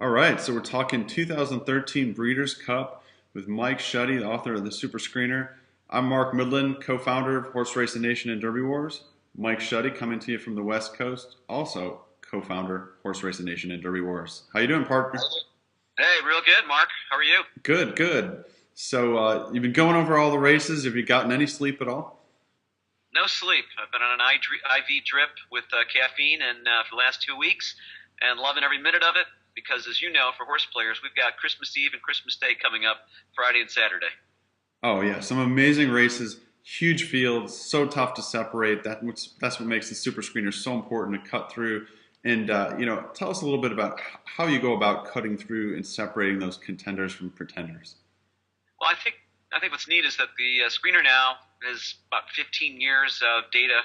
All right, so we're talking 2013 Breeders' Cup with Mike Shuddy, the author of the Super Screener. I'm Mark Midland, co-founder of Horse Racing Nation and Derby Wars. Mike Shuddy coming to you from the West Coast, also co-founder Horse Racing Nation and Derby Wars. How you doing, partner? Hey, real good, Mark. How are you? Good, good. So you've been going over all the races. Have you gotten any sleep at all? No sleep. I've been on an IV drip with caffeine and for the last 2 weeks, and loving every minute of it. Because, as you know, for horse players, we've got Christmas Eve and Christmas Day coming up Friday and Saturday. Oh yeah, some amazing races, huge fields, so tough to separate. That's what makes the Super Screener so important to cut through. And tell us a little bit about how you go about cutting through and separating those contenders from pretenders. Well, I think what's neat is that the screener now has about 15 years of data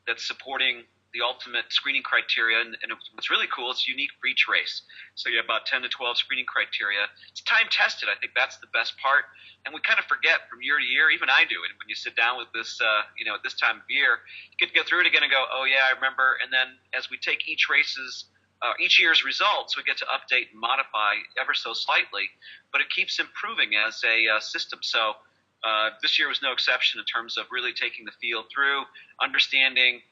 that's supporting the ultimate screening criteria. And what's really cool, it's unique for each race. So you have about 10 to 12 screening criteria. It's time tested. I think that's the best part. And we kind of forget from year to year, even I do. And when you sit down with this, at this time of year, you get to go through it again and go, oh yeah, I remember. And then as we take each year's results, we get to update and modify ever so slightly, but it keeps improving as a system. So this year was no exception in terms of really taking the field through, understanding,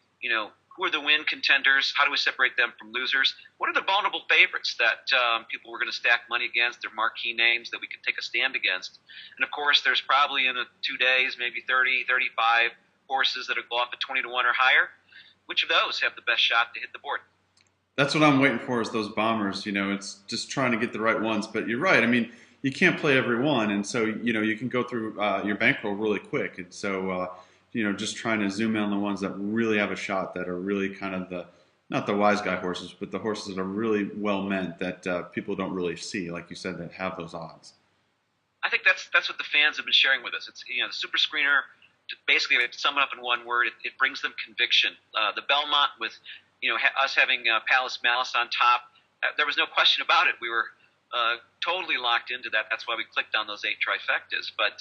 who are the win contenders? How do we separate them from losers? What are the vulnerable favorites that people were going to stack money against? They're marquee names that we can take a stand against. And of course, there's probably in 2 days, maybe 30, 35 horses that will go off at 20 to 1 or higher. Which of those have the best shot to hit the board? That's what I'm waiting for is those bombers. It's just trying to get the right ones. But you're right. I mean, you can't play every one, and so you can go through your bankroll really quick. And so just trying to zoom in on the ones that really have a shot, that are really kind of the not the wise guy horses, but the horses that are really well meant that people don't really see, like you said, that have those odds. I think that's what the fans have been sharing with us. It's the Super Screener. Basically, to sum it up in one word, it brings them conviction. The Belmont with us having Palace Malice on top, there was no question about it. We were totally locked into that. That's why we clicked on those 8 trifectas. But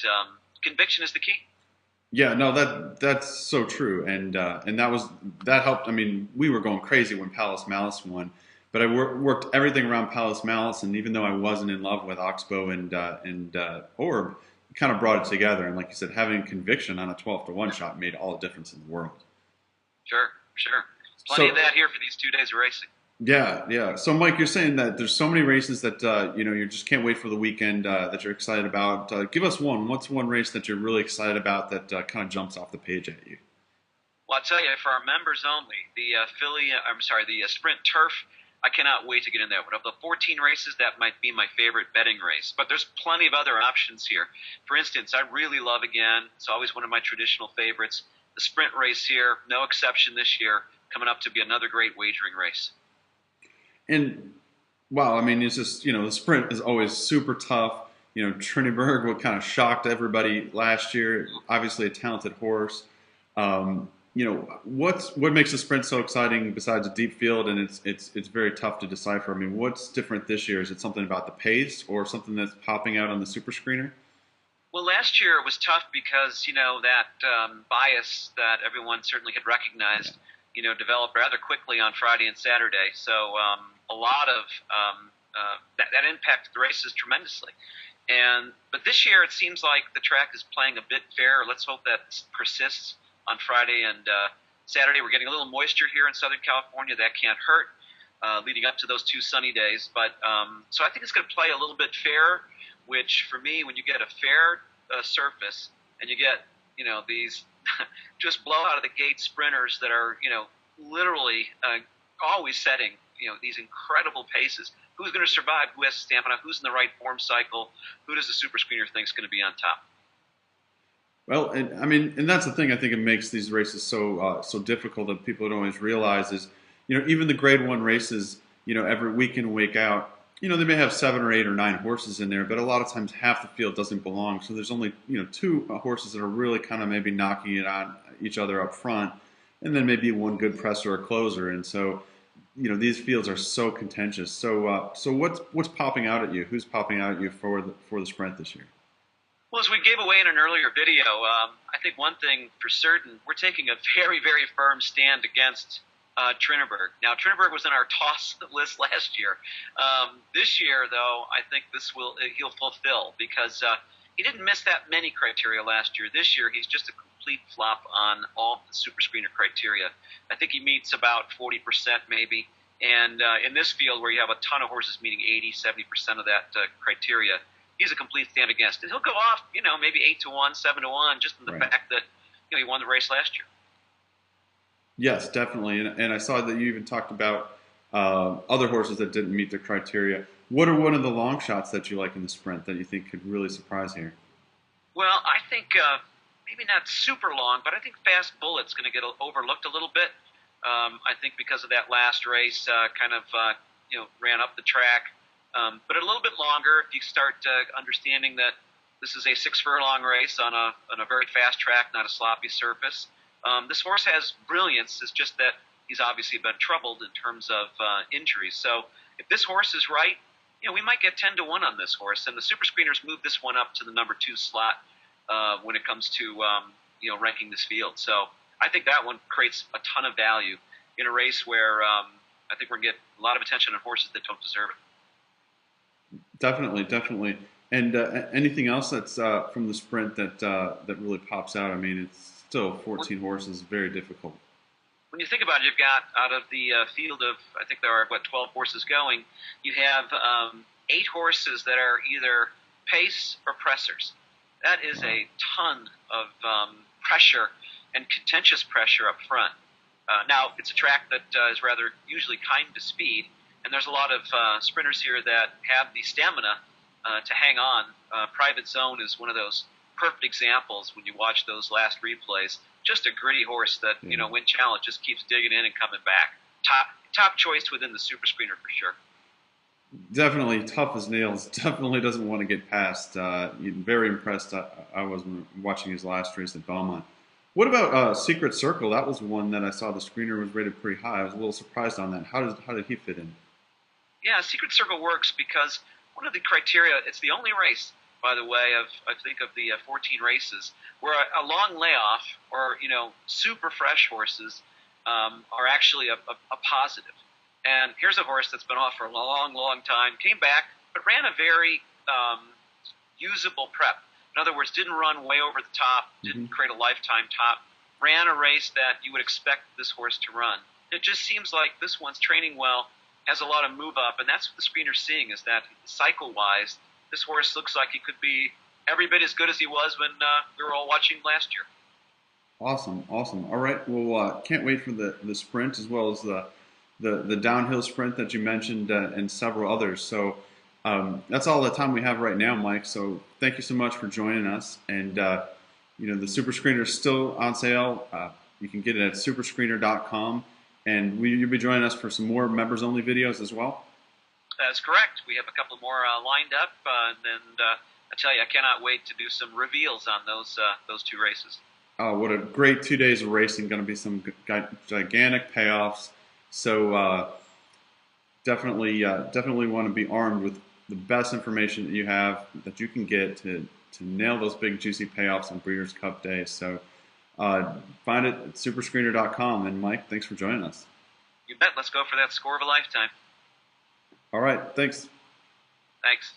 conviction is the key. Yeah, no, that's so true, and that helped. I mean, we were going crazy when Palace Malice won, but I worked everything around Palace Malice, and even though I wasn't in love with Oxbow and Orb, it kind of brought it together. And like you said, having conviction on a 12 to 1 shot made all the difference in the world. Sure, sure. Plenty of So that here for these 2 days of racing. yeah, yeah. So Mike, you're saying that there's so many races that you just can't wait for the weekend that you're excited about. Give us one. What's one race that you're really excited about that kind of jumps off the page at you? Well, I'll tell you, for our members only, the Sprint Turf, I cannot wait to get in there. But of the 14 races, that might be my favorite betting race. But there's plenty of other options here. For instance, I really love, again, it's always one of my traditional favorites, the Sprint race here, no exception this year, coming up to be another great wagering race. And wow, I mean, it's just the sprint is always super tough. Trinidad what kind of shocked everybody last year. Obviously, a talented horse. What makes the sprint so exciting besides a deep field, and it's very tough to decipher. I mean, what's different this year? Is it something about the pace or something that's popping out on the super screener? Well, last year it was tough because, that bias that everyone certainly had recognized, developed rather quickly on Friday and Saturday. So a lot of that impacted the races tremendously. But this year it seems like the track is playing a bit fairer. Let's hope that persists on Friday and Saturday. We're getting a little moisture here in Southern California. That can't hurt leading up to those 2 sunny days. But so I think it's going to play a little bit fairer, which for me, when you get a fair surface and you get, these just blow out of the gate sprinters that are, literally always setting, these incredible paces. Who's going to survive? Who has stamina? Who's in the right form cycle? Who does the super screener think is going to be on top? Well, and I mean, and that's the thing. I think it makes these races so difficult that people don't always realize is, even the Grade One races, every week in week out, they may have 7 or 8 or 9 horses in there, but a lot of times half the field doesn't belong. So there's only 2 horses that are really kind of maybe knocking it on each other up front, and then maybe one good presser or closer. And so these fields are so contentious. So what's popping out at you? Who's popping out at you for the sprint this year? Well, as we gave away in an earlier video, I think one thing for certain, we're taking a very, very firm stand against Trinneberg. Now, Trinneberg was in our toss list last year. This year, though, I think he'll fulfill because he didn't miss that many criteria last year. This year, he's just a complete flop on all the super screener criteria. I think he meets about 40% maybe. And in this field where you have a ton of horses meeting 80, 70% of that criteria, he's a complete stand against. And he'll go off, maybe 8-1, 7-1, just in the fact that he won the race last year. Yes, definitely. And I saw that you even talked about other horses that didn't meet the criteria. What are one of the long shots that you like in the sprint that you think could really surprise here? Well, I think maybe not super long, but I think Fast Bullet's going to get overlooked a little bit. I think because of that last race, ran up the track. But a little bit longer, if you start understanding that this is a 6-furlong race on a very fast track, not a sloppy surface. This horse has brilliance. It's just that he's obviously been troubled in terms of injuries. So if this horse is right, we might get 10-1 on this horse. And the super screeners move this one up to the number 2 slot when it comes to ranking this field. So I think that one creates a ton of value in a race where I think we're going to get a lot of attention on horses that don't deserve it. Definitely, definitely. And anything else that's from the sprint that really pops out? I mean, it's still 14 horses, very difficult. When you think about it, you've got out of the field of, I think there are, 12 horses going, you have 8 horses that are either pace or pressers. That is a ton of pressure and contentious pressure up front. Now, it's a track that is rather usually kind to speed, and there's a lot of sprinters here that have the stamina to hang on. Private Zone is one of those perfect examples when you watch those last replays. Just a gritty horse that, when challenged, just keeps digging in and coming back. Top choice within the super screener for sure. Definitely tough as nails. Definitely doesn't want to get past. Very impressed I was watching his last race at Belmont. What about Secret Circle? That was one that I saw the screener was rated pretty high. I was a little surprised on that. How did he fit in? Yeah, Secret Circle works because one of the criteria, it's the only race, by the way, of the 14 races, where a long layoff or super fresh horses are actually a positive. And here's a horse that's been off for a long, long time, came back, but ran a very usable prep. In other words, didn't run way over the top, didn't create a lifetime top, ran a race that you would expect this horse to run. It just seems like this one's training well, has a lot of move up, and that's what the screener's seeing, is that cycle-wise, this horse looks like he could be every bit as good as he was when we were all watching last year. Awesome, awesome. All right, well, can't wait for the sprint as well as the downhill sprint that you mentioned and several others. So that's all the time we have right now, Mike. So thank you so much for joining us. And the Super Screener is still on sale. You can get it at superscreener.com. And you'll be joining us for some more members-only videos as well? That's correct. We have a couple more lined up, and I tell you, I cannot wait to do some reveals on those 2 races. Oh, what a great 2 days of racing! Going to be some gigantic payoffs. So definitely want to be armed with the best information that you can get to nail those big juicy payoffs on Breeders' Cup Day. So find it at superscreener.com. And Mike, thanks for joining us. You bet. Let's go for that score of a lifetime. All right. Thanks. Thanks.